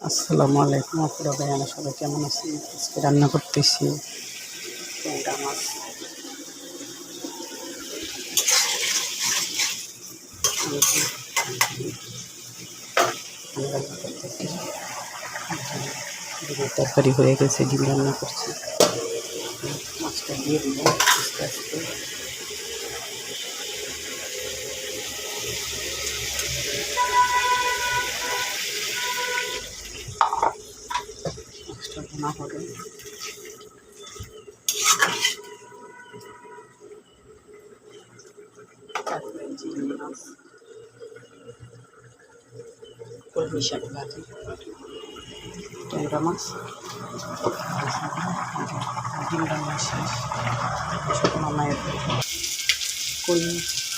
আসসালামু আলাইকুম আপুরা ভাইয়ারা সবাই কেমন আছেন? আজকে রান্না করতেছি ট্যাংরা মাছ। আমি রান্না করতেছি, ডিমের তরকারি হয়ে গেছে, ডিম রান্না করছি। মাছটা দিয়ে দিব আস্তে আস্তে। মাছটা ভুনা হবে। তারপরে চিংড়ি মাছ, কলমি শাক ভাজি, ট্যাংরা মাছ, ডিম রান্না শেষ। শুকনো মায়ের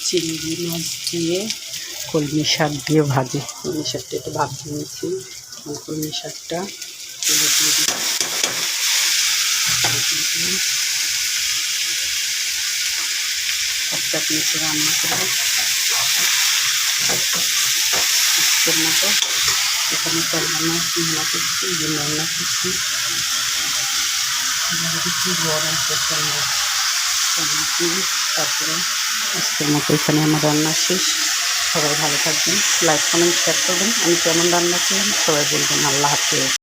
চিংড়ি মাছ দিয়ে কলমি শাক দিয়ে ভাজি। কলমি শাকটা একটু ভাজি নিয়েছি, কলমি শাকটা তুলে দিয়ে দিই। একটা নিচে রান্না করবো আজকের মতো। এখানে তেল রান্না করছি, ডিম রান্না করছি। কি গরম প্রচন্ড। তারপরে আজকের মতো এখানে আমার রান্না শেষ। সবাই ভালো থাকবেন, লাইক কমেন্ট শেয়ার করবেন। আমি কেমন রান্না করলাম সবাই বলবেন। আল্লাহ হাফেজ।